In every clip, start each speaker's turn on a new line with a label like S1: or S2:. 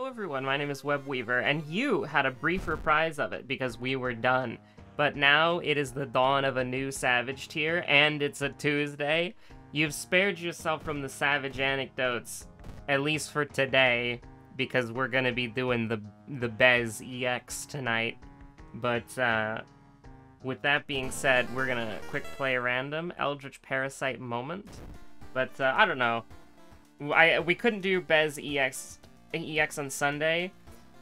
S1: everyone, my name is Webweaver, and you had a brief reprise of it because we were done. But now it is the dawn of a new Savage tier, and it's a Tuesday. You've spared yourself from the Savage anecdotes, at least for today, because we're gonna be doing the Bez EX tonight. But, with that being said, we're gonna quick play random Eldritch Parasite moment. But, I don't know. We couldn't do Bez EX on Sunday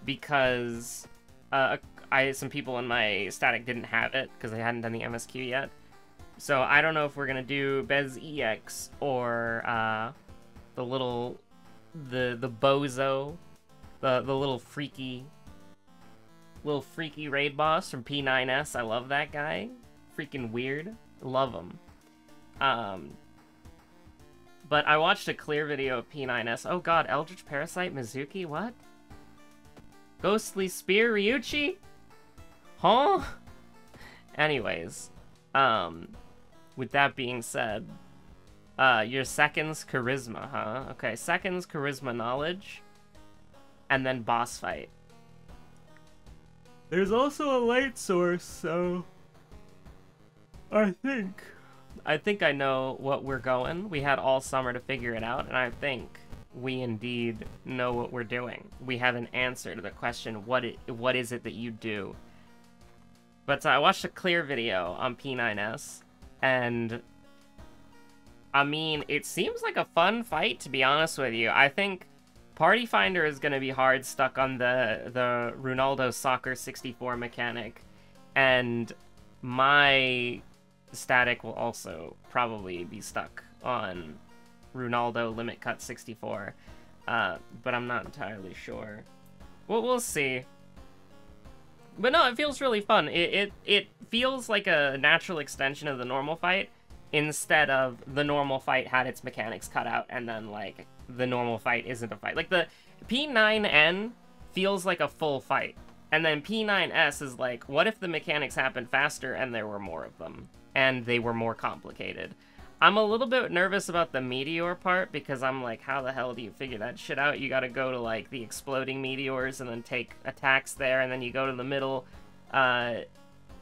S1: because some people in my static didn't have it because they hadn't done the MSQ yet. So I don't know if we're gonna do Bez EX or the bozo, the little freaky raid boss from P9S. I love that guy. Freaking weird. Love him. But I watched a clear video of P9S. Oh god, Eldritch Parasite Mizuki? What? Ghostly Spear Ryuchi? Huh? Anyways, with that being said, your second's Charisma, huh? Okay, second's Charisma Knowledge, and then Boss Fight. There's also a light source, so I think I know what we're going. We had all summer to figure it out, and I think we indeed know what we're doing. We have an answer to the question, what is it that you do? But I watched a clear video on P9S, and I mean, it seems like a fun fight, to be honest with you. I think Party Finder is going to be hard stuck on the Ronaldo Soccer 64 mechanic, and my static will also probably be stuck on Ronaldo Limit Cut 64, but I'm not entirely sure. We'll see. But no, it feels really fun. It feels like a natural extension of the normal fight, instead of the normal fight had its mechanics cut out, and then, like, the normal fight isn't a fight. Like, the P9N feels like a full fight, and then P9S is like, what if the mechanics happened faster and there were more of them? And they were more complicated. I'm a little bit nervous about the meteor part, because I'm like, how the hell do you figure that shit out? You gotta go to, like, the exploding meteors and then take attacks there, and then you go to the middle, and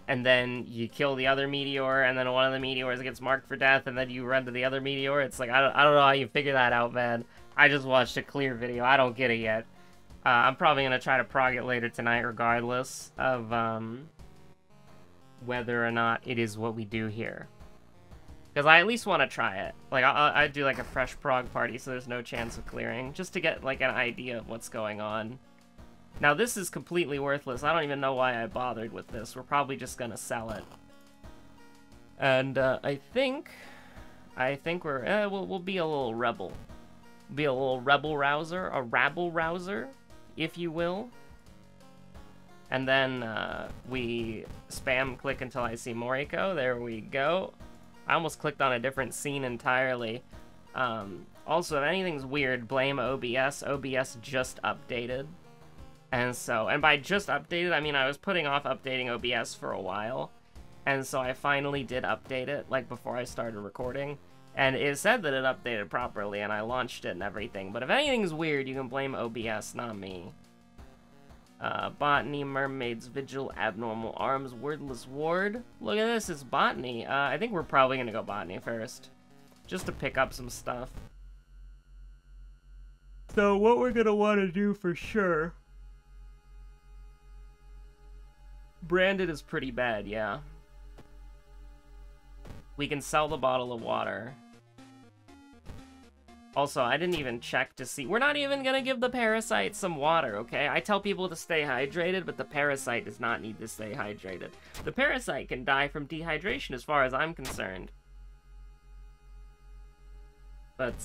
S1: then you kill the other meteor, and then one of the meteors gets marked for death, and then you run to the other meteor. It's like, I don't know how you figure that out, man. I just watched a clear video. I don't get it yet. I'm probably gonna try to prog it later tonight, regardless of, whether or not it is what we do here. Because I at least want to try it. Like, I'd do, like, a fresh prog party so there's no chance of clearing, just to get, like, an idea of what's going on. Now, this is completely worthless. I don't even know why I bothered with this. We're probably just gonna sell it. And, I think we'll be a little rebel. Be a little rebel rouser, a rabble rouser, if you will. And then, we spam click until I see Moriko. There we go. I almost clicked on a different scene entirely. Also, if anything's weird, blame OBS. OBS just updated. And by just updated, I mean I was putting off updating OBS for a while. And so I finally did update it, like, before I started recording. And it said that it updated properly, and I launched it and everything. But if anything's weird, you can blame OBS, not me. Botany, Mermaids, Vigil, Abnormal Arms, Wordless Ward. Look at this, it's Botany. I think we're probably gonna go Botany first, just to pick up some stuff. So what we're gonna want to do for sure... Branded is pretty bad, yeah. We can sell the bottle of water. Also, I didn't even check to see... We're not even gonna give the parasite some water, okay? I tell people to stay hydrated, but the parasite does not need to stay hydrated. The parasite can die from dehydration as far as I'm concerned. But,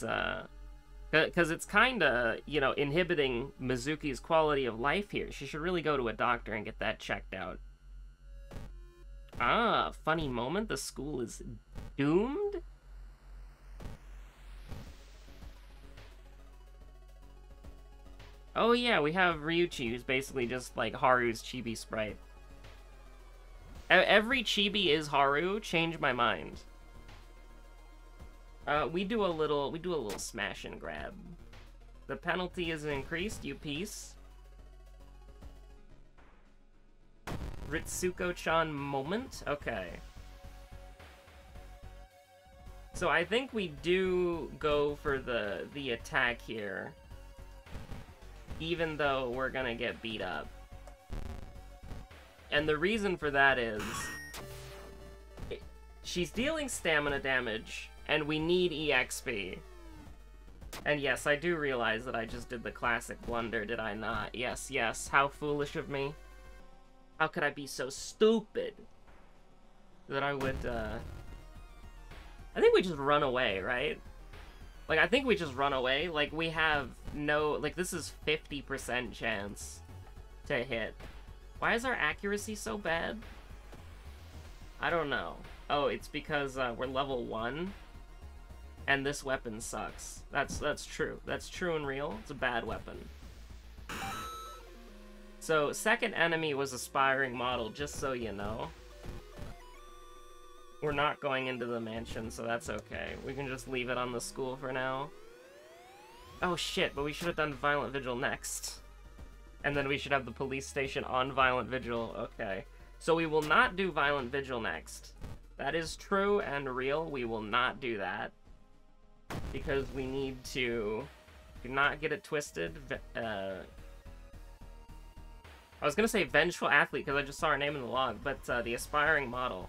S1: because it's kinda, you know, inhibiting Mizuki's quality of life here. She should really go to a doctor and get that checked out. Ah, funny moment. The school is doomed? Oh yeah, we have Ryuchi, who's basically just like Haru's chibi sprite. Every chibi is Haru. Change my mind. We do a little smash and grab. The penalty is increased, you piece. Ritsuko-chan moment? Okay. So I think we do go for the attack here. Even though we're gonna get beat up. And the reason for that is... she's dealing stamina damage, and we need EXP. And yes, I do realize that I just did the classic blunder, did I not? Yes, yes, how foolish of me. How could I be so stupid that I would, I think we just run away, right? Like, I think we just run away. Like, we have no... like, this is 50% chance to hit. Why is our accuracy so bad? I don't know. Oh, it's because we're level 1, and this weapon sucks. That's true. That's true and real. It's a bad weapon. So, second enemy was Aspiring Model, just so you know. We're not going into the mansion, so that's okay. We can just leave it on the school for now. Oh shit, but we should have done Violent Vigil next. And then we should have the police station on Violent Vigil. Okay. So we will not do Violent Vigil next. That is true and real. We will not do that. Because we need to... do not get it twisted. I was gonna say Vengeful Athlete, because I just saw her name in the log, but the Aspiring Model.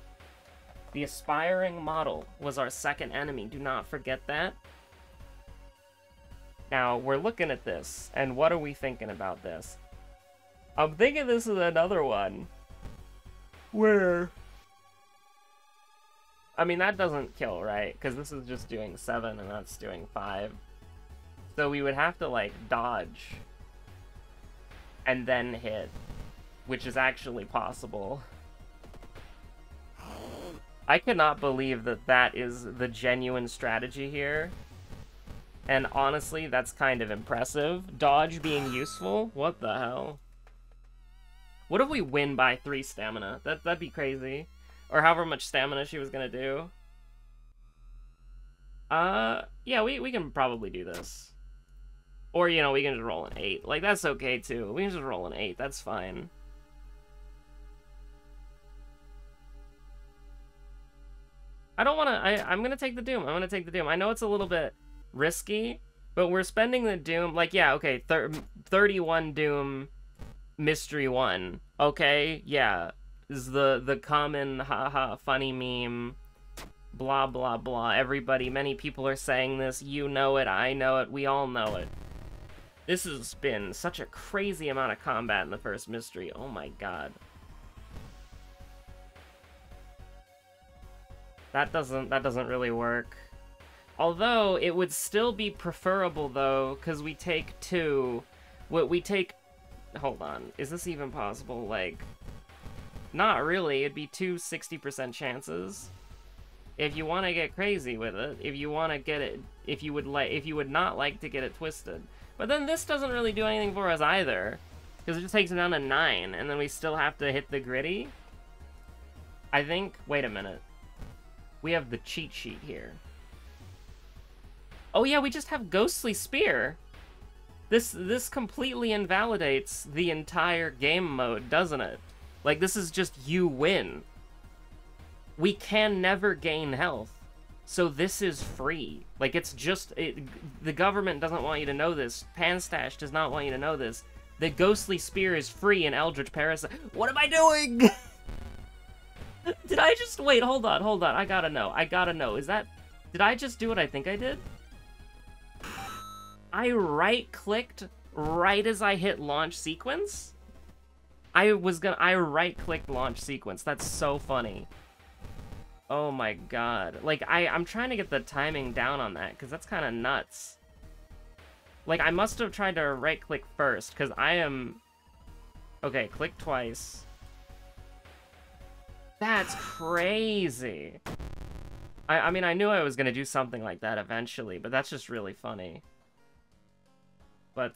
S1: The Aspiring Model was our second enemy. Do not forget that. Now, we're looking at this, and what are we thinking about this? I'm thinking this is another one where... I mean, that doesn't kill, right? Because this is just doing 7, and that's doing 5. So we would have to, like, dodge and then hit, which is actually possible. I cannot believe that that is the genuine strategy here. And honestly, that's kind of impressive. Dodge being useful? What the hell? What if we win by 3 stamina? That'd be crazy. Or however much stamina she was gonna do. Yeah, we can probably do this. Or, you know, we can just roll an 8. Like, that's okay, too. We can just roll an 8. That's fine. I don't want to... I'm going to take the Doom. I'm going to take the Doom. I know it's a little bit risky, but we're spending the Doom... like, yeah, okay, 31 Doom Mystery 1. Okay, yeah. This is the common haha funny meme. Blah, blah, blah. Everybody, many people are saying this. You know it. I know it. We all know it. This has been such a crazy amount of combat in the first Mystery. Oh my god. That doesn't really work. Although, it would still be preferable, though, because we take 2. We take... hold on. Is this even possible? Like... not really. It'd be 2 60% chances. If you want to get crazy with it, if you want to get it... if you would not like to get it twisted. But then this doesn't really do anything for us either. Because it just takes it down to 9, and then we still have to hit the gritty. I think... wait a minute. We have the cheat sheet here. Oh yeah, we just have Ghostly Spear. This completely invalidates the entire game mode, doesn't it? Like, this is just you win. We can never gain health. So this is free. Like, it's just... the government doesn't want you to know this. Panstash does not want you to know this. The Ghostly Spear is free in Eldritch Parasite. What am I doing? Did I just... wait, hold on. I gotta know. Is that... did I just do what I think I did? I right-clicked right as I hit launch sequence? I right-clicked launch sequence. That's so funny. Oh my god. Like, I'm trying to get the timing down on that, because that's kind of nuts. Like, I must have tried to right-click first, because I am... okay, click twice. That's crazy. I mean, I knew I was going to do something like that eventually, but that's just really funny. But,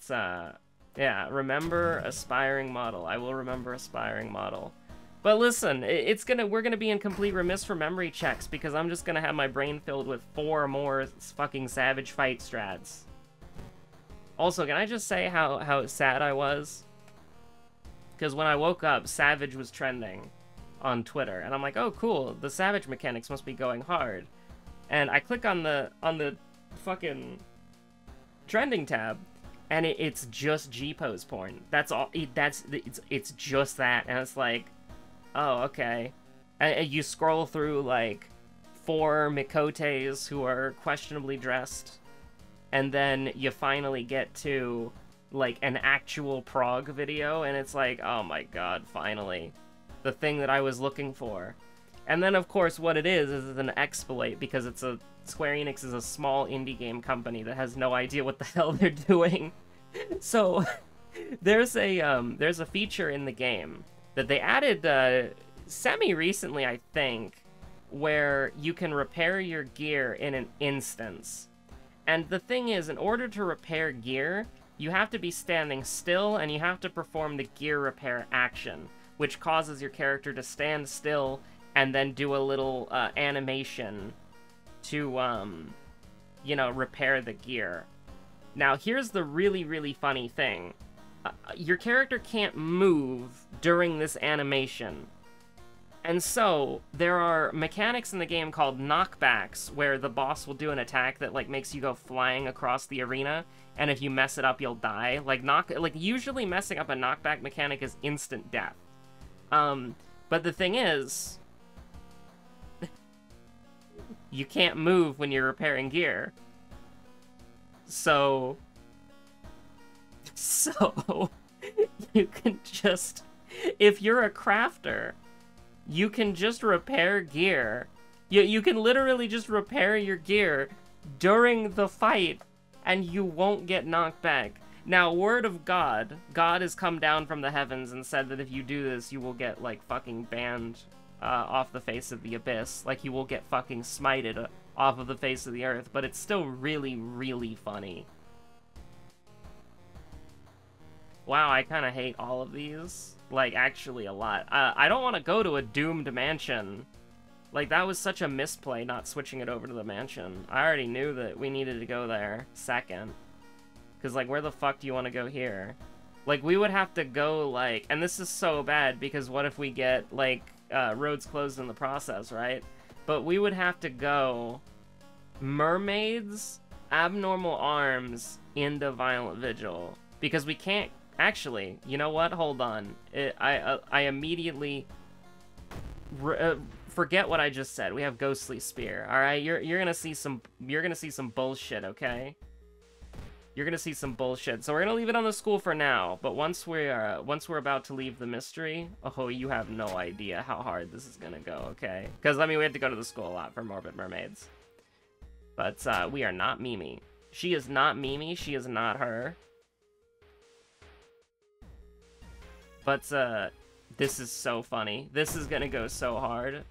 S1: yeah, remember Aspiring Model. I will remember Aspiring Model. But listen, we're gonna be in complete remiss for memory checks, because I'm just gonna have my brain filled with 4 more fucking Savage Fight strats. Also, can I just say how sad I was Because when I woke up, Savage was trending on Twitter, and I'm like, oh cool, the Savage mechanics must be going hard. And I click on the fucking trending tab, and it's just G-pose porn. That's all. It's just that, and it's like, oh okay. And you scroll through like 4 Mikotes who are questionably dressed, and then you finally get to like an actual prog video, and it's like, oh my god, finally, the thing that I was looking for. And then of course what it is an exploit, because it's a Square Enix is a small indie game company that has no idea what the hell they're doing. So there's a feature in the game that they added semi-recently, I think, where you can repair your gear in an instance. And the thing is, in order to repair gear, you have to be standing still, and you have to perform the gear repair action, which causes your character to stand still and then do a little animation to, you know, repair the gear. Now, here's the really, really funny thing. Your character can't move during this animation. And so, there are mechanics in the game called knockbacks, where the boss will do an attack that, like, makes you go flying across the arena, and if you mess it up, you'll die. Like, usually messing up a knockback mechanic is instant death. But the thing is, you can't move when you're repairing gear. So, you can just, if you're a crafter, you can just repair gear. You can literally just repair your gear during the fight, and you won't get knocked back. Now, word of God, God has come down from the heavens and said that if you do this, you will get, like, fucking banned off the face of the abyss. Like, you will get fucking smited off of the face of the earth, but it's still really, really funny. Wow, I kind of hate all of these. Like, actually a lot. I don't want to go to a doomed mansion. Like, that was such a misplay not switching it over to the mansion. I already knew that we needed to go there second. Because, like, where the fuck do you want to go here? Like, we would have to go, like... And this is so bad, because what if we get, like, roads closed in the process, right? But we would have to go... Mermaids, Abnormal Arms, into Violent Vigil. Because we can't... Actually, you know what? Hold on. I immediately... forget what I just said. We have Ghostly Spear. All right, you're gonna see some bullshit, okay? You're gonna see some bullshit. So we're gonna leave it on the school for now. But once we're about to leave the mystery, oh, you have no idea how hard this is gonna go, okay? Because I mean, we have to go to the school a lot for Morbid Mermaids. But we are not Mimi. She is not Mimi. She is not her. But this is so funny. This is gonna go so hard.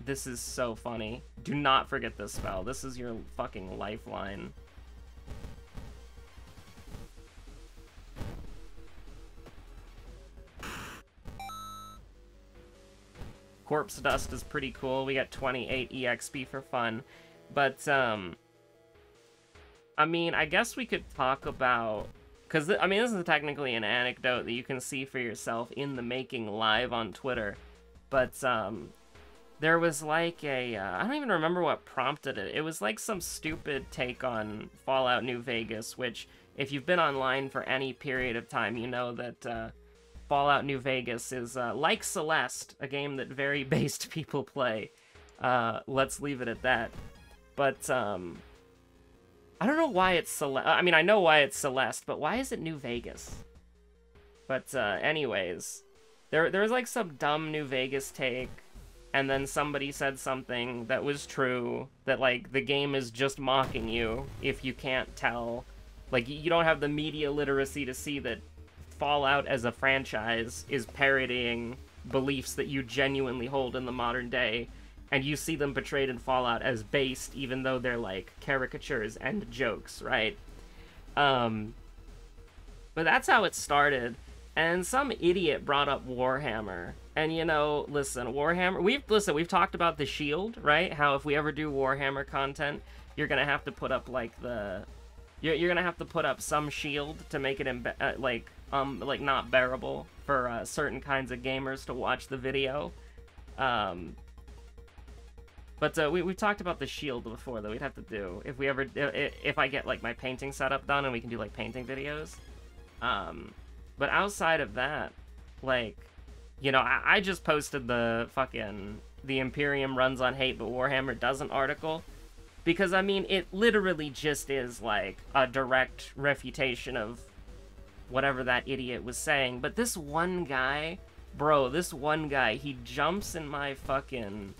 S1: This is so funny. Do not forget this spell. This is your fucking lifeline. Corpse Dust is pretty cool. We got 28 EXP for fun. But, I mean, I guess we could talk about... Because, I mean, this is technically an anecdote that you can see for yourself in the making live on Twitter. But, there was like a... I don't even remember what prompted it. It was like some stupid take on Fallout New Vegas, which, if you've been online for any period of time, you know that, Fallout New Vegas is, like Celeste, a game that very based people play. Let's leave it at that. But, I don't know why it's Celeste. I mean, I know why it's Celeste, but why is it New Vegas? But, anyways, there was like some dumb New Vegas take, and then somebody said something that was true, that, like, the game is just mocking you if you can't tell. Like, you don't have the media literacy to see that Fallout as a franchise is parodying beliefs that you genuinely hold in the modern day, and you see them portrayed in Fallout as based, even though they're, like, caricatures and jokes, right? But that's how it started, and some idiot brought up Warhammer. And, you know, listen, Warhammer... We've talked about the Shield, right? How if we ever do Warhammer content, you're gonna have to put up, like, the You're gonna have to put up some shield to make it like not bearable for certain kinds of gamers to watch the video. But we've talked about the shield before that we'd have to do if I get like my painting setup done and we can do like painting videos. But outside of that, like, you know, I just posted the Imperium runs on hate but Warhammer doesn't article. Because, I mean, it literally just is, like, a direct refutation of whatever that idiot was saying. But this one guy, bro, he jumps in my fucking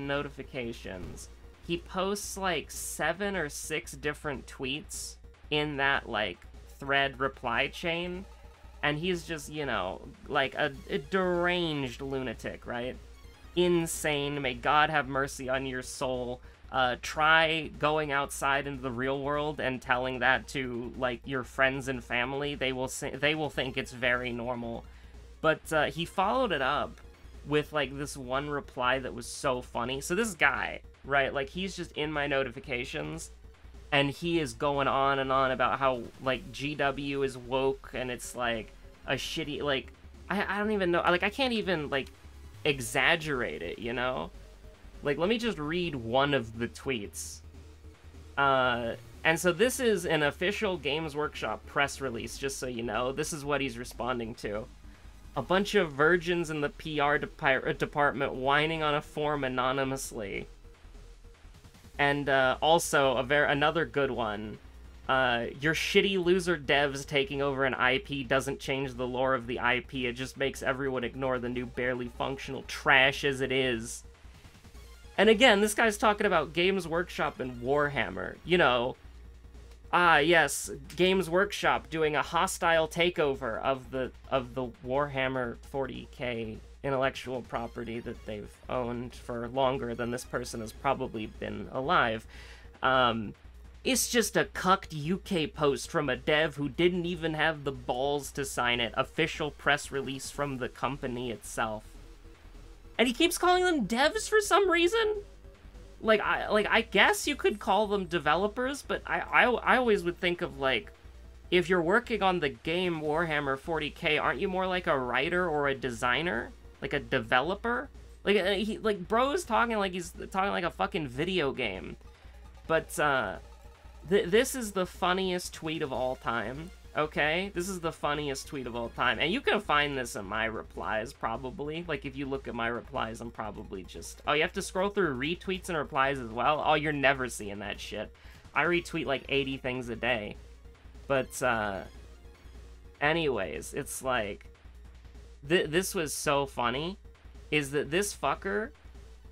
S1: notifications. He posts, like, 7 or 6 different tweets in that, like, thread reply chain. And he's just, you know, like, a deranged lunatic, right? Insane. May God have mercy on your soul. Try going outside into the real world and telling that to like your friends and family. They will think it's very normal. But he followed it up with like this one reply that was so funny. So this guy, right? Like he's just in my notifications, and he is going on and on about how like GW is woke and it's like a shitty like I don't even know, like I can't even like exaggerate it, you know? Like, let me just read one of the tweets. And so this is an official Games Workshop press release, just so you know. This is what he's responding to. A bunch of virgins in the PR department whining on a forum anonymously. And also, another good one. Your shitty loser devs taking over an IP doesn't change the lore of the IP, it just makes everyone ignore the new barely functional trash as it is. And again, this guy's talking about Games Workshop and Warhammer. You know, yes, Games Workshop doing a hostile takeover of the Warhammer 40k intellectual property that they've owned for longer than this person has probably been alive. It's just a cucked UK post from a dev who didn't even have the balls to sign it. Official press release from the company itself. And he keeps calling them devs for some reason? I guess you could call them developers, but I always would think of, like, if you're working on the game Warhammer 40k, aren't you more like a writer or a designer? Like a developer? Like, bro's talking like he's talking like a fucking video game. But, this is the funniest tweet of all time, okay? This is the funniest tweet of all time. And you can find this in my replies, probably. Like, if you look at my replies, I'm probably just... Oh, you have to scroll through retweets and replies as well? Oh, you're never seeing that shit. I retweet, like, 80 things a day. But, anyways, it's like... This was so funny, is that this fucker,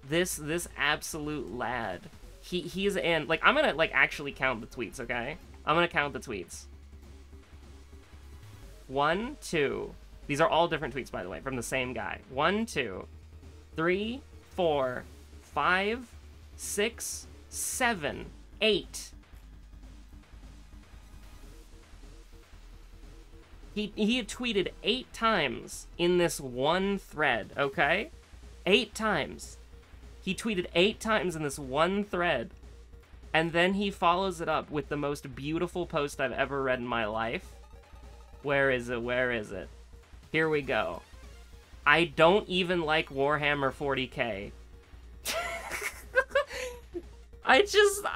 S1: this absolute lad... He's in, like, I'm gonna, like, actually count the tweets, okay? I'm gonna count the tweets. 1, 2. These are all different tweets, by the way, from the same guy. 1, 2, 3, 4, 5, 6, 7, 8. He had tweeted 8 times in this one thread, okay? 8 times. He tweeted 8 times in this one thread, and then he follows it up with the most beautiful post I've ever read in my life. Where is it? Where is it? Here we go. I don't even like Warhammer 40k. I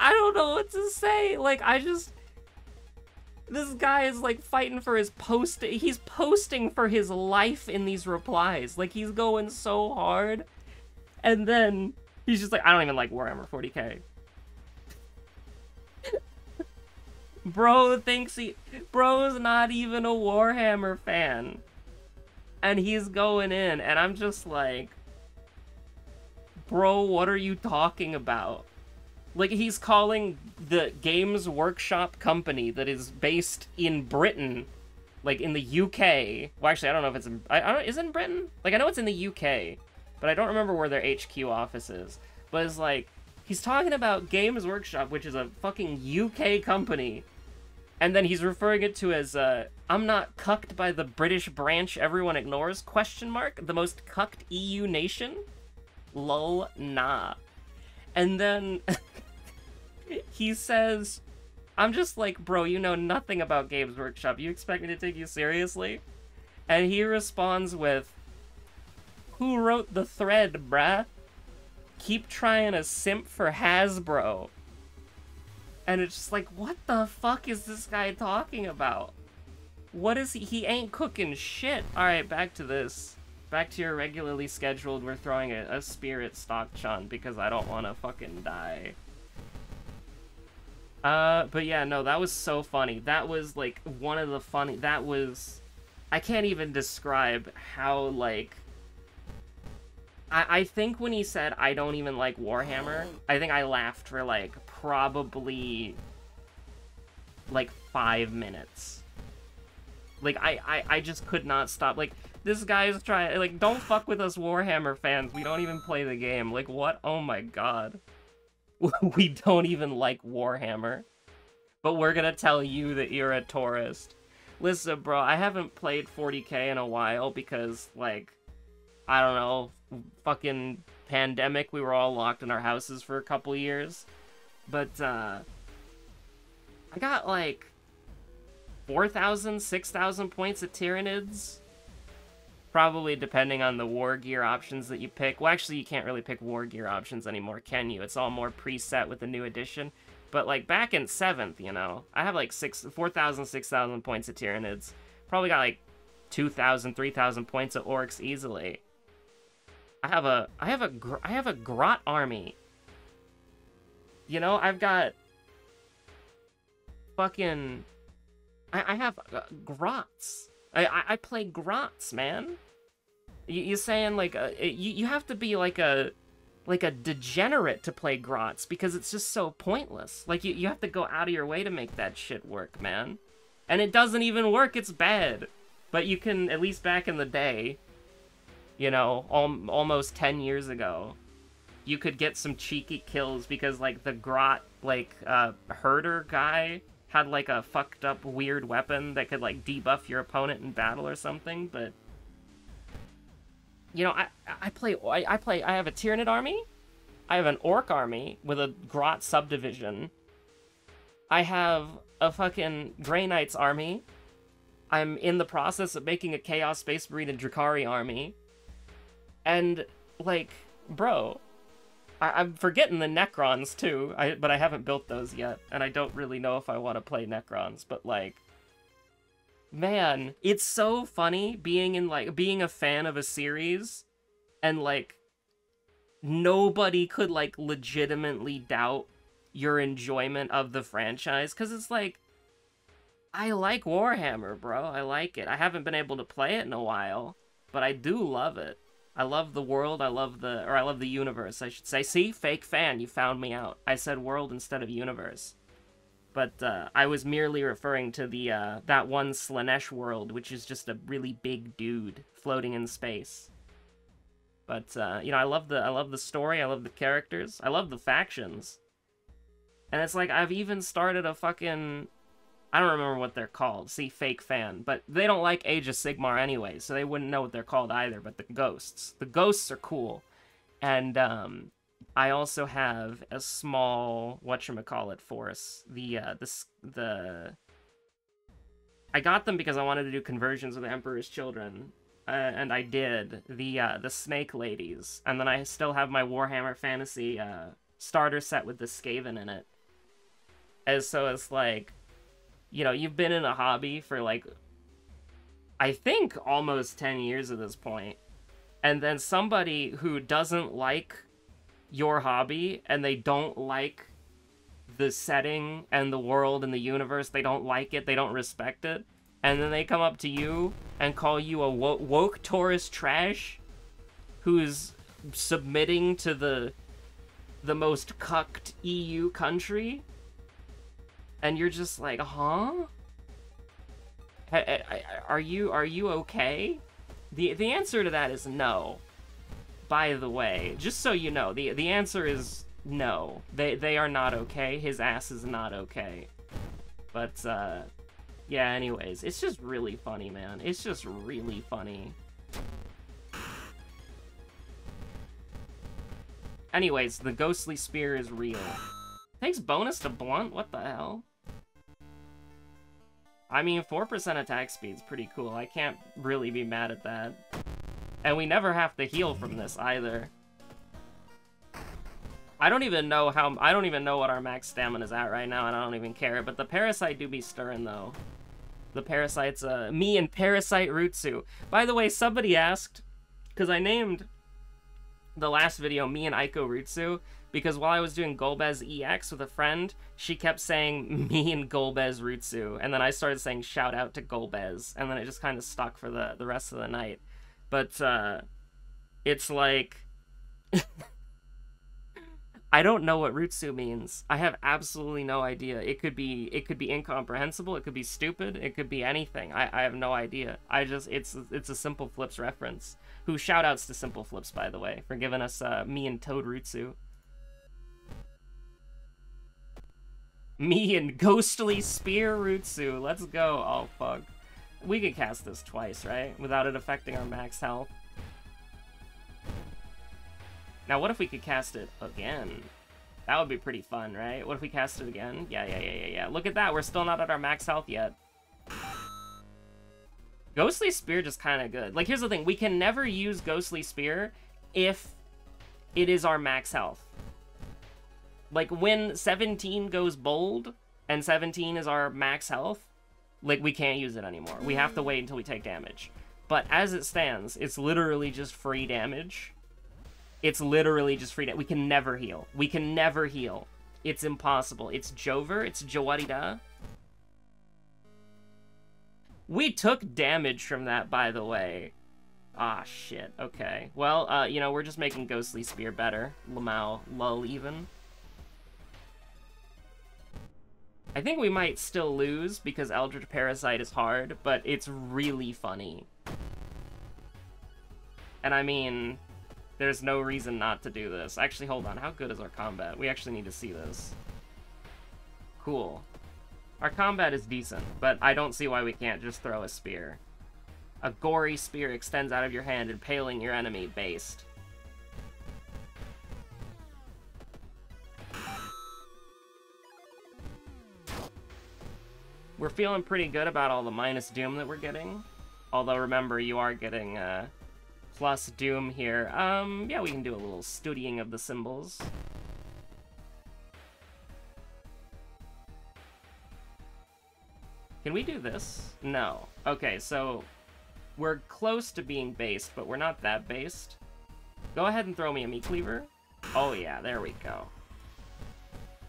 S1: don't know what to say. Like, this guy is, like, fighting for his he's posting for his life in these replies. Like, he's going so hard. And then he's just like, I don't even like Warhammer 40k. Bro's not even a Warhammer fan. And he's going in, and I'm just like, bro, what are you talking about? Like, he's calling the Games Workshop company that is based in Britain, like, in the UK. Well, actually, I don't know if it's in... is it in Britain? Like, I know it's in the UK. But I don't remember where their HQ office is. But it's like, he's talking about Games Workshop, which is a fucking UK company. And then he's referring it to as, I'm not cucked by the British branch everyone ignores, ? The most cucked EU nation? Lol, nah. And then... He says, I'm just like, bro, you know nothing about Games Workshop. You expect me to take you seriously? And he responds with, who wrote the thread, bruh? Keep trying to simp for Hasbro. And it's just like, what the fuck is this guy talking about? What is he? He ain't cooking shit. Alright, back to this. Back to your regularly scheduled, we're throwing a spirit stock chun because I don't want to fucking die. But yeah, no, that was so funny. That was, like, one of the funny... That was... I can't even describe how, like... I think when he said, I don't even like Warhammer, I think I laughed for, like, probably... like, 5 minutes. Like, I just could not stop. Like, this guy's trying... Like, don't fuck with us Warhammer fans. We don't even play the game. Like, what? Oh my god. We don't even like Warhammer. But we're gonna tell you that you're a tourist. Listen, bro, I haven't played 40k in a while because, like, I don't know, fucking pandemic, we were all locked in our houses for a couple years. But, I got, like, 4,000, 6,000 points at Tyranids. Probably depending on the war gear options that you pick. Well, actually, you can't really pick war gear options anymore, can you? It's all more preset with the new edition. But, like, back in 7th, you know, I have, like, 4,000, 6,000 points at Tyranids. Probably got, like, 2,000, 3,000 points at Orcs easily. I have a Grot army. You know, I've got fucking... I have Grots. I play Grots, man. You're saying, like, you have to be, like a degenerate to play Grots, because it's just so pointless. Like, you have to go out of your way to make that shit work, man. And it doesn't even work, it's bad. But you can, at least back in the day, you know, almost 10 years ago, you could get some cheeky kills because, like, the Grot, like, herder guy had, like, a fucked up weird weapon that could, like, debuff your opponent in battle or something, but... You know, I have a Tyranid army, I have an Orc army with a Grot subdivision, I have a fucking Grey Knights army, I'm in the process of making a Chaos Space Marine and Drakari army, and, like, bro... I'm forgetting the Necrons, too, but I haven't built those yet, and I don't really know if I want to play Necrons, but, like... Man, it's so funny being a fan of a series, and, like, nobody could, like, legitimately doubt your enjoyment of the franchise, because it's like, I like Warhammer, bro, I like it. I haven't been able to play it in a while, but I do love it. I love the world, I love the universe, I should say. See? Fake fan, you found me out. I said world instead of universe. But, I was merely referring to the, that one Slanesh world, which is just a really big dude floating in space. But, you know, I love the story, I love the characters, I love the factions. And it's like, I've even started a fucking... I don't remember what they're called. See, fake fan. But they don't like Age of Sigmar anyway, so they wouldn't know what they're called either, but the Ghosts. The Ghosts are cool. And, I also have a small, whatchamacallit force. I got them because I wanted to do conversions of the Emperor's Children. And I did. The Snake Ladies. And then I still have my Warhammer Fantasy, starter set with the Skaven in it. And so it's like... You know, you've been in a hobby for, like, I think almost 10 years at this point. And then somebody who doesn't like your hobby, and they don't like the setting and the world and the universe, they don't like it, they don't respect it, and then they come up to you and call you a woke tourist trash who's submitting to the most cucked EU country... And you're just like, huh? Are you okay? The answer to that is no. By the way, just so you know, the answer is no. They are not okay. His ass is not okay. But yeah, anyways, it's just really funny, man. It's just really funny. Anyways, the ghostly spear is real. Takes bonus to blunt? What the hell? I mean, 4% attack speed's pretty cool. I can't really be mad at that. And we never have to heal from this either. I don't even know what our max stamina's at right now, and I don't even care. But the Parasite do be stirring, though. The Parasite's, me and Parasite Rutsu. By the way, somebody asked, because I named the last video me and Aiko Rutsu, because while I was doing Golbez EX with a friend, she kept saying me and Golbez Rutsu, and then I started saying shout out to Golbez, and then it just kind of stuck for the rest of the night. But, it's like... I don't know what Rutsu means. I have absolutely no idea. It could be incomprehensible, it could be stupid, it could be anything. I have no idea. It's a Simple Flips reference. Who shoutouts to Simple Flips, by the way, for giving us me and Toad Rutsu. Me and Ghostly Spear Rutsu. Let's go. Oh fuck. We could cast this twice, right? Without it affecting our max health. Now, what if we could cast it again? That would be pretty fun, right? What if we cast it again? Yeah. Look at that. We're still not at our max health yet. Ghostly Spear just kind of good. Like, here's the thing. We can never use Ghostly Spear if it is our max health. Like, when 17 goes bold and 17 is our max health, like, we can't use it anymore. We have to wait until we take damage. But as it stands, it's literally just free damage. It's literally just free damage. We can never heal. We can never heal. It's impossible. It's Jover. It's Jawarida. We took damage from that, by the way. Ah, shit. Okay. Well, you know, we're just making Ghostly Spear better. Lamau, lull even. I think we might still lose because Eldritch Parasite is hard, but it's really funny. And I mean, there's no reason not to do this. Actually, hold on. How good is our combat? We actually need to see this. Cool. Our combat is decent, but I don't see why we can't just throw a spear. A gory spear extends out of your hand, impaling your enemy, based. We're feeling pretty good about all the minus doom that we're getting. Although, remember, you are getting, plus doom here. Yeah, we can do a little studying of the symbols. Can we do this? No. Okay, so we're close to being based, but we're not that based. Go ahead and throw me a meat cleaver. Oh yeah, there we go.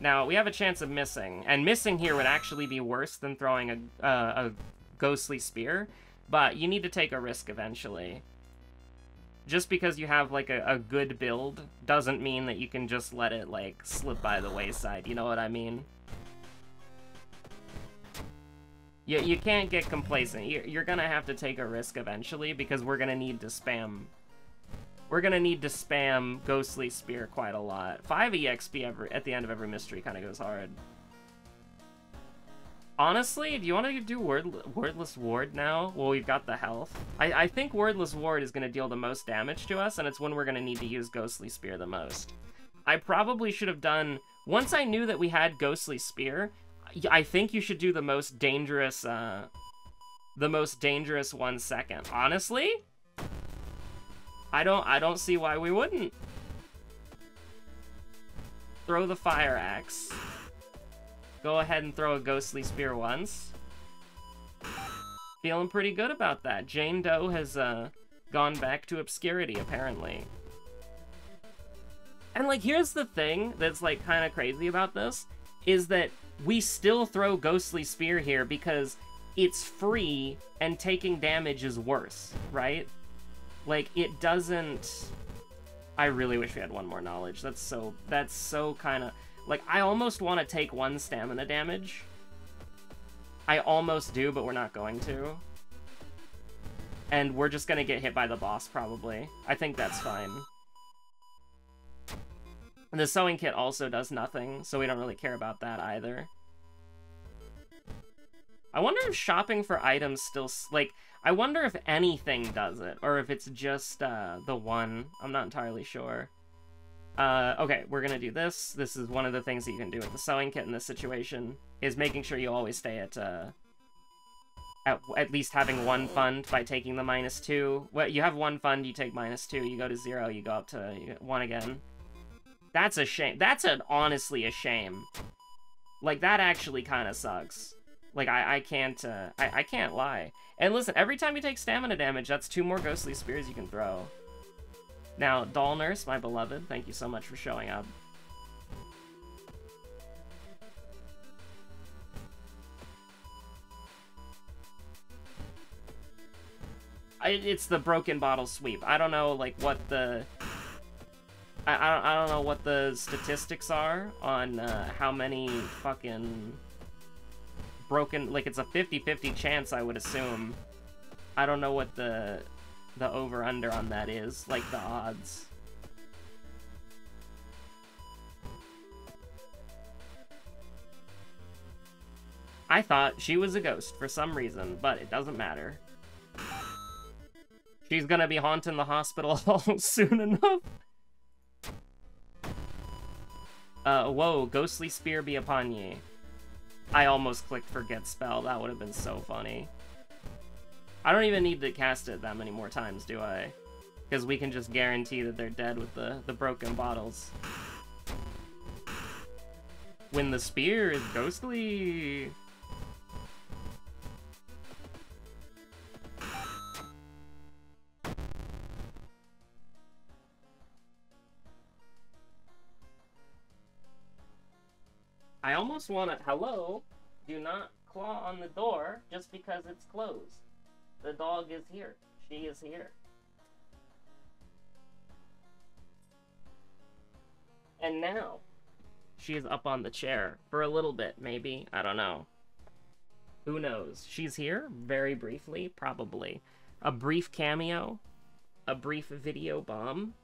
S1: Now, we have a chance of missing, and missing here would actually be worse than throwing a ghostly spear, but you need to take a risk eventually. Just because you have, like, a good build doesn't mean that you can just let it, like, slip by the wayside, you know what I mean? You can't get complacent. You're gonna have to take a risk eventually, because we're gonna need to spam... We're gonna need to spam Ghostly Spear quite a lot. 5 EXP at the end of every mystery kind of goes hard. Honestly, do you want to do Wordless Ward now? Well, we've got the health. I think Wordless Ward is going to deal the most damage to us, and it's when we're going to need to use Ghostly Spear the most. I probably should have done... Once I knew that we had Ghostly Spear, I think you should do the most dangerous 1 second. Honestly? I don't see why we wouldn't. Throw the Fire Axe. Go ahead and throw a Ghostly Spear once. Feeling pretty good about that. Jane Doe has gone back to obscurity, apparently. And, like, here's the thing that's, like, kind of crazy about this, is that we still throw Ghostly Spear here because it's free and taking damage is worse, right? Like, it doesn't... I really wish we had one more knowledge. That's so kind of... Like, I almost want to take 1 stamina damage. I almost do, but we're not going to. And we're just gonna get hit by the boss, probably. I think that's fine. And the sewing kit also does nothing, so we don't really care about that either. I wonder if shopping for items still... Like, I wonder if anything does it, or if it's just the one. I'm not entirely sure. Okay, we're gonna do this. This is one of the things that you can do with the sewing kit in this situation, is making sure you always stay at least having one fund by taking the -2. Well, you have one fund, you take -2, you go to 0, you go up to 1 again. That's a shame. That's honestly a shame. Like, that actually kind of sucks. Like, I can't lie. And listen, every time you take stamina damage, that's 2 more ghostly spears you can throw. Now, Doll Nurse, my beloved, thank you so much for showing up. It's the broken bottle sweep. I don't know, like, what the... I don't know what the statistics are on how many fucking broken... Like, it's a 50-50 chance, I would assume. I don't know what the over-under on that is, like, the odds. I thought she was a ghost for some reason, but it doesn't matter. She's gonna be haunting the hospital soon enough. Whoa, ghostly spear be upon ye. I almost clicked forget spell, that would have been so funny. I don't even need to cast it that many more times, do I? Because we can just guarantee that they're dead with the broken bottles. When the spear is ghostly... I almost want to... Hello? Do not claw on the door just because it's closed. The dog is here. She is here. And now, she is up on the chair. For a little bit, maybe. I don't know. Who knows? She's here, very briefly, probably. A brief cameo. A brief video bomb.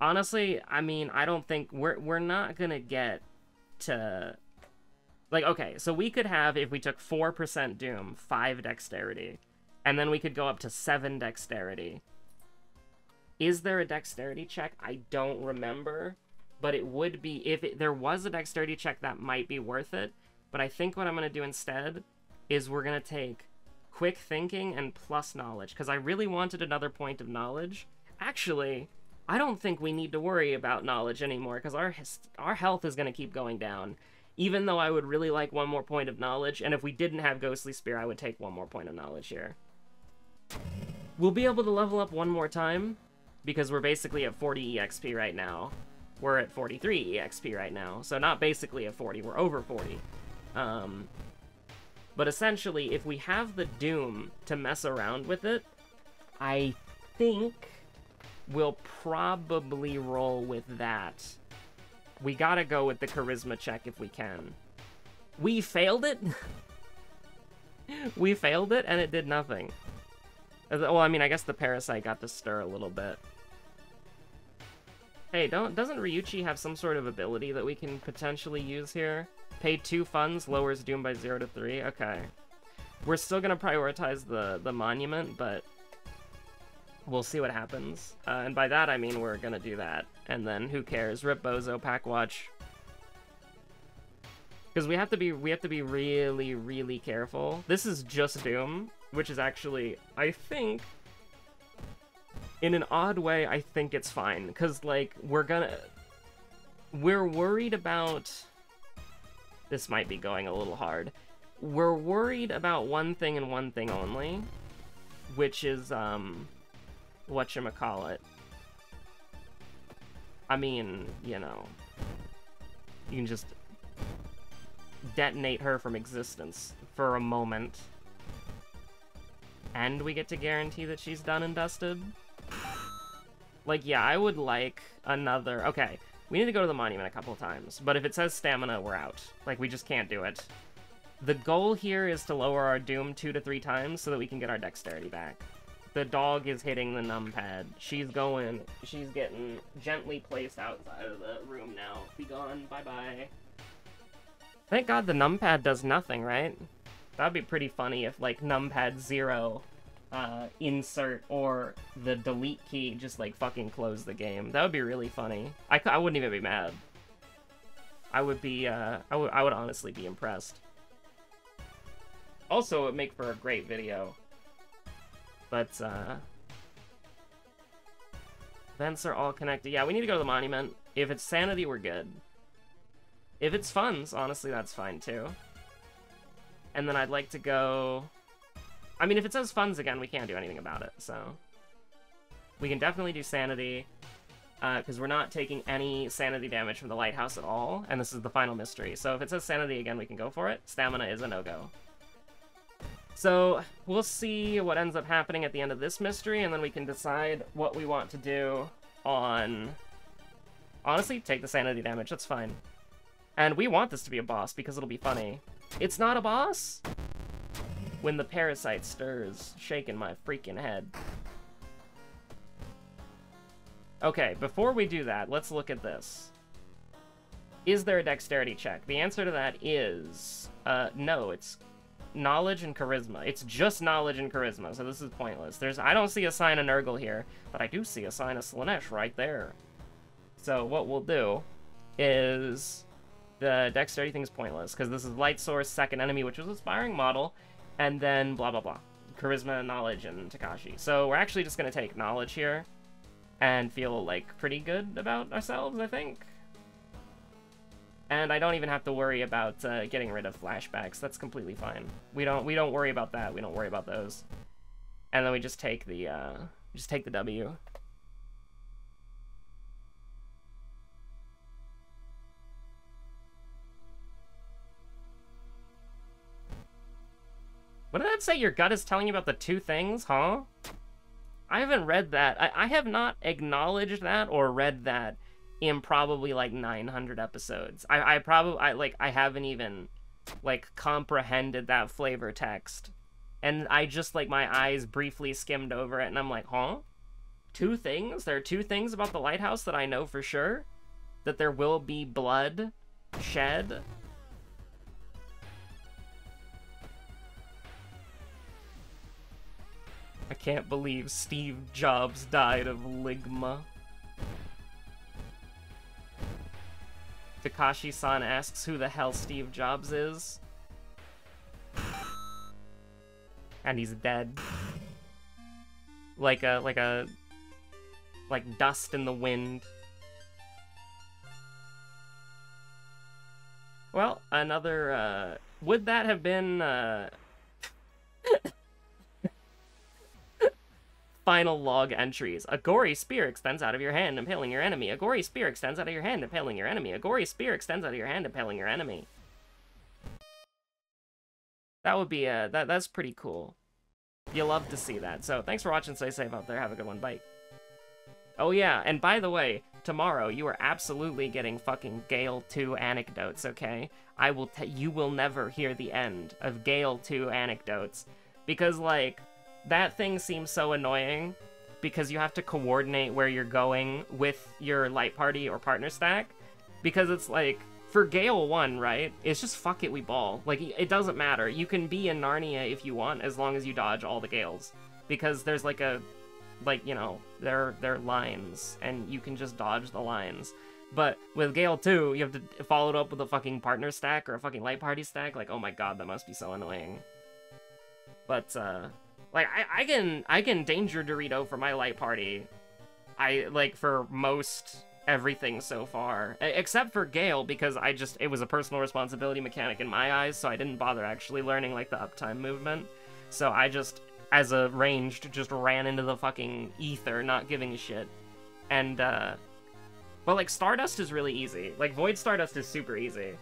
S1: Honestly, I mean, I don't think we're not gonna get to... Like, okay, so we could have, if we took 4% Doom, 5 Dexterity, and then we could go up to 7 Dexterity. Is there a Dexterity check? I don't remember, but it would be, if there was a Dexterity check, that might be worth it. But I think what I'm gonna do instead is we're gonna take Quick Thinking and plus Knowledge, because I really wanted another point of Knowledge. Actually... I don't think we need to worry about knowledge anymore, because our health is going to keep going down. Even though I would really like 1 more point of knowledge, and if we didn't have Ghostly Spear, I would take 1 more point of knowledge here. We'll be able to level up 1 more time, because we're basically at 40 EXP right now. We're at 43 EXP right now, so not basically at 40, we're over 40. But essentially, if we have the Doom to mess around with it, I think... we'll probably roll with that. We gotta go with the charisma check if we can. We failed it? We failed it, and it did nothing. Well, I mean, I guess the parasite got to stir a little bit. Hey, doesn't Ryuchi have some sort of ability that we can potentially use here? Pay 2 funds, lowers Doom by 0 to 3? Okay. We're still gonna prioritize the monument, but... we'll see what happens. And by that, I mean we're gonna do that. And then, who cares? Rip Bozo, Pack Watch. Because we have to be really, really careful. This is just Doom, which is actually, I think... in an odd way, I think it's fine. Because, like, we're worried about... this might be going a little hard. We're worried about one thing and one thing only. Which is, whatchamacallit. I mean, you know, you can just detonate her from existence for a moment. And we get to guarantee that she's done and dusted. Like, yeah, I would like another... okay, we need to go to the monument a couple times, but if it says stamina, we're out. Like, we just can't do it. The goal here is to lower our Doom 2 to 3 times so that we can get our dexterity back. The dog is hitting the numpad. She's getting gently placed outside of the room now. Be gone, bye-bye. Thank God the numpad does nothing, right? That'd be pretty funny if, like, numpad 0 insert or the delete key just, like, fucking close the game. That would be really funny. I wouldn't even be mad. I would be, I would honestly be impressed. Also, it would make for a great video. But, events are all connected. Yeah, we need to go to the monument. If it's sanity, we're good. If it's funds, honestly, that's fine, too. And then I'd like to go... I mean, if it says funds again, we can't do anything about it, so... We can definitely do sanity, because we're not taking any sanity damage from the lighthouse at all, and this is the final mystery. So if it says sanity again, we can go for it. Stamina is a no-go. So, we'll see what ends up happening at the end of this mystery, and then we can decide what we want to do on... Honestly, take the sanity damage, that's fine. And we want this to be a boss, because it'll be funny. It's not a boss? When the parasite stirs, shaking my freaking head. Okay, before we do that, let's look at this. Is there a dexterity check? The answer to that is... no, it's knowledge and charisma. It's just knowledge and charisma, so this is pointless. I don't see a sign of Nurgle here, but I do see a sign of Slaanesh right there. So what we'll do is... The dexterity thing is pointless, because this is light source, second enemy, which was aspiring model, and then blah blah blah. Charisma, knowledge, and Takashi. So we're actually just going to take knowledge here, and feel, like, pretty good about ourselves, I think. And I don't even have to worry about getting rid of flashbacks. That's completely fine. We don't worry about that. We don't worry about those. And then we just take the W. What did that say? Your gut is telling you about the two things, huh? I haven't read that. I have not acknowledged that or read that in probably like 900 episodes. I haven't even like comprehended that flavor text. And I just like my eyes briefly skimmed over it and I'm like, huh? Two things? There are two things about the lighthouse that I know for sure? That there will be blood shed? I can't believe Steve Jobs died of ligma. Takashi-san asks who the hell Steve Jobs is. And he's dead. Like dust in the wind. Well, another, would that have been, final log entries. A gory spear extends out of your hand, impaling your enemy. A gory spear extends out of your hand, impaling your enemy. A gory spear extends out of your hand, impaling your enemy. That would be, that's pretty cool. You love to see that. So, thanks for watching. Stay safe out there. Have a good one. Bye. Oh yeah, and by the way, tomorrow you are absolutely getting fucking Gale 2 anecdotes, okay? You will never hear the end of Gale 2 anecdotes. Because, like, that thing seems so annoying because you have to coordinate where you're going with your light party or partner stack. Because it's like, for Gale 1, right, it's just fuck it, we ball. Like, it doesn't matter. You can be in Narnia if you want, as long as you dodge all the Gales. Because there's like you know, they're lines, and you can just dodge the lines. But with Gale 2, you have to follow it up with a fucking partner stack or a fucking light party stack. Like, oh my god, that must be so annoying. But, like, I can Danger Dorito for my light party. For most everything so far. Except for Gale, because it was a personal responsibility mechanic in my eyes, so I didn't bother actually learning, like, the uptime movement. So I just, as a ranged, just ran into the fucking ether, not giving a shit. And, but, like, Stardust is really easy. Like, Void Stardust is super easy.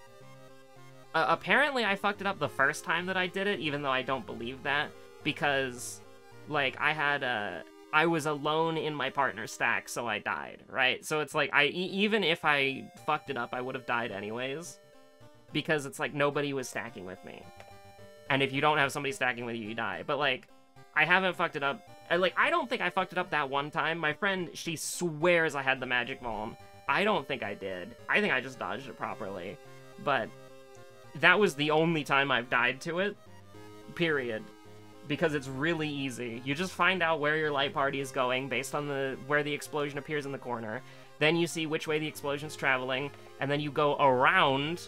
S1: Apparently I fucked it up the first time that I did it, even though I don't believe that. Because, like, I was alone in my partner stack, so I died, right? So it's like, even if I fucked it up, I would have died anyways. Because it's like, nobody was stacking with me. And if you don't have somebody stacking with you, you die. But, like, I haven't fucked it up. I don't think I fucked it up that one time. My friend, she swears I had the magic bomb. I don't think I did. I think I just dodged it properly. But that was the only time I've died to it. Period. because it's really easy. You just find out where your light party is going based on where the explosion appears in the corner. Then you see which way the explosion's traveling, and then you go around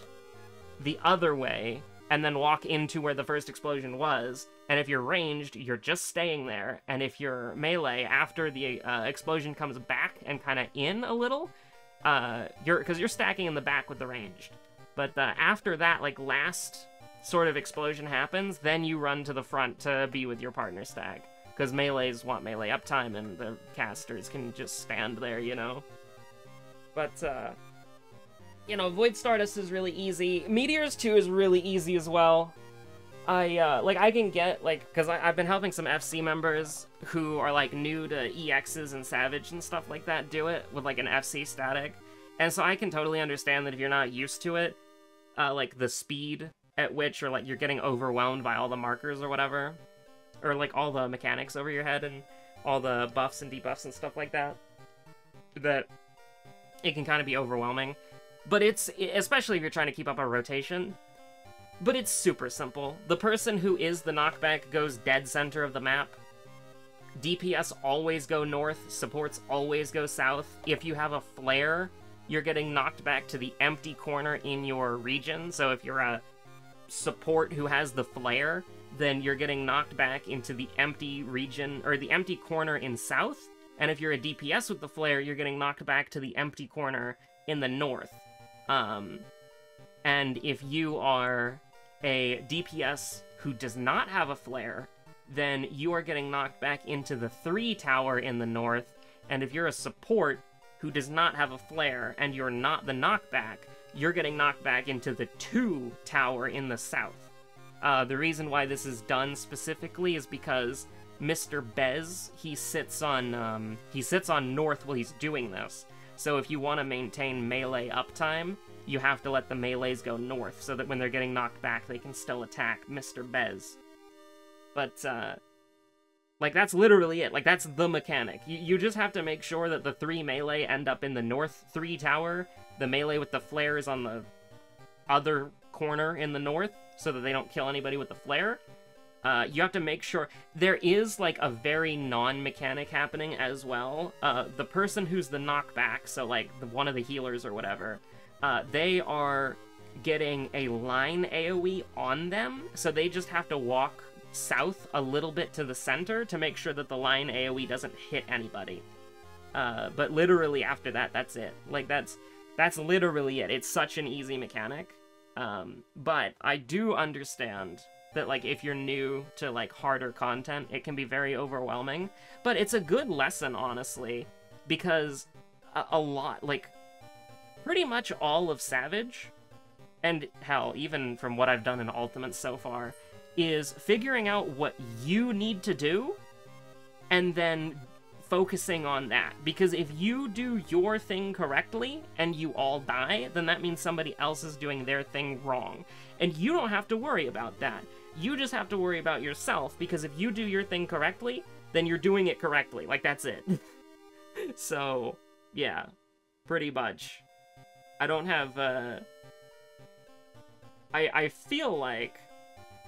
S1: the other way, and then walk into where the first explosion was. And if you're ranged, you're just staying there. And if you're melee, after the explosion comes back and kind of in a little, because you're stacking in the back with the ranged. But after that, like, last sort of explosion happens, then you run to the front to be with your partner stack. Because melees want melee uptime, and the casters can just stand there, you know? But, you know, Void Stardust is really easy. Meteors 2 is really easy as well. I can get, like, because I've been helping some FC members who are, like, new to EXs and Savage and stuff like that do it with, like, an FC static. And so I can totally understand that if you're not used to it, like, the speed at which, or, like, you're getting overwhelmed by all the markers or whatever, or, like, all the mechanics over your head and all the buffs and debuffs and stuff like that, that it can kind of be overwhelming. But it's, especially if you're trying to keep up a rotation, but it's super simple. The person who is the knockback goes dead center of the map. DPS always go north, supports always go south. If you have a flare, you're getting knocked back to the empty corner in your region. So if you're a support who has the flare, then you're getting knocked back into the empty region, or the empty corner in south. And if you're a DPS with the flare, you're getting knocked back to the empty corner in the north. And if you are a DPS who does not have a flare, then you are getting knocked back into the 3 tower in the north. And if you're a support who does not have a flare and you're not the knockback, you're getting knocked back into the 2 tower in the south. The reason why this is done specifically is because Mr. Bez, he sits on north while he's doing this. So if you want to maintain melee uptime, you have to let the melees go north, so that when they're getting knocked back, they can still attack Mr. Bez. But, like, that's literally it. Like, that's the mechanic. You just have to make sure that the 3 melee end up in the north 3 tower, the melee with the flare is on the other corner in the north, so that they don't kill anybody with the flare. You have to make sure there is, like, a very non-mechanic happening as well. The person who's the knockback, so, like, one of the healers or whatever, they are getting a line AoE on them, so they just have to walk south a little bit to the center to make sure that the line AoE doesn't hit anybody. But literally after that, that's it. Like, that's literally it. It's such an easy mechanic. But I do understand that, like, if you're new to, like, harder content, it can be very overwhelming. But it's a good lesson, honestly, because a lot, like, pretty much all of Savage, and hell, even from what I've done in Ultimate so far, is figuring out what you need to do, and then focusing on that. Because if you do your thing correctly, and you all die, then that means somebody else is doing their thing wrong. And you don't have to worry about that. You just have to worry about yourself, because if you do your thing correctly, then you're doing it correctly. Like, that's it. So, yeah, pretty much. I don't have, I feel like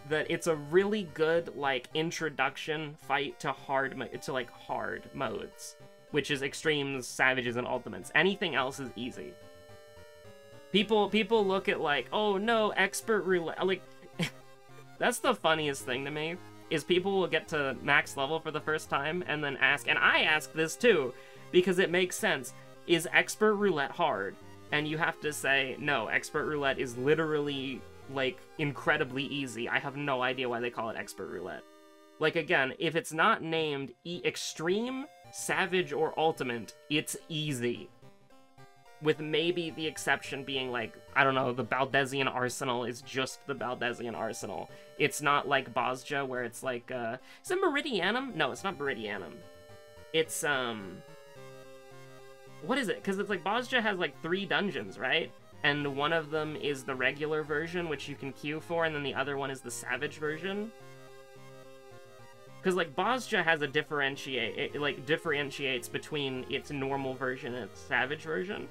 S1: that it's a really good, like, introduction fight to hard modes, which is extremes, savages, and ultimates. Anything else is easy. People look at, like, oh no, expert roulette, like, that's the funniest thing to me, is people will get to max level for the first time and then ask, and I ask this too, because it makes sense, is expert roulette hard? And you have to say, no, expert roulette is literally, like, incredibly easy. I have no idea why they call it expert roulette. Like, again, if it's not named extreme, savage, or ultimate, it's easy. With maybe the exception being, like, I don't know, the Baldesian Arsenal is just the Baldesian Arsenal. It's not like Bosja, where it's like, is it Meridianum? No, it's not Meridianum. It's, what is it? Because it's like, Bosja has, like, 3 dungeons, right? And one of them is the regular version, which you can queue for, and then the other one is the Savage version. Because, like, Bosja has a differentiates between its normal version and its Savage version.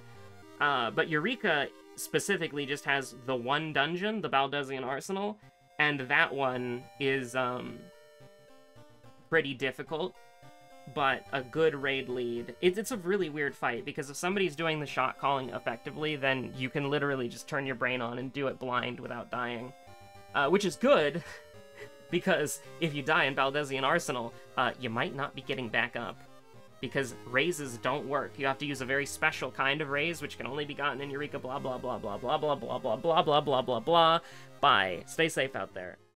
S1: But Eureka specifically just has the one dungeon, the Baldesian Arsenal, and that one is, pretty difficult, but a good raid lead. It's a really weird fight, because if somebody's doing the shot calling effectively, then you can literally just turn your brain on and do it blind without dying. Which is good, because if you die in Valdesian Arsenal, you might not be getting back up. Because raises don't work. You have to use a very special kind of raise, which can only be gotten in Eureka, blah blah blah blah blah blah blah blah blah blah blah blah blah blah. Bye. Stay safe out there.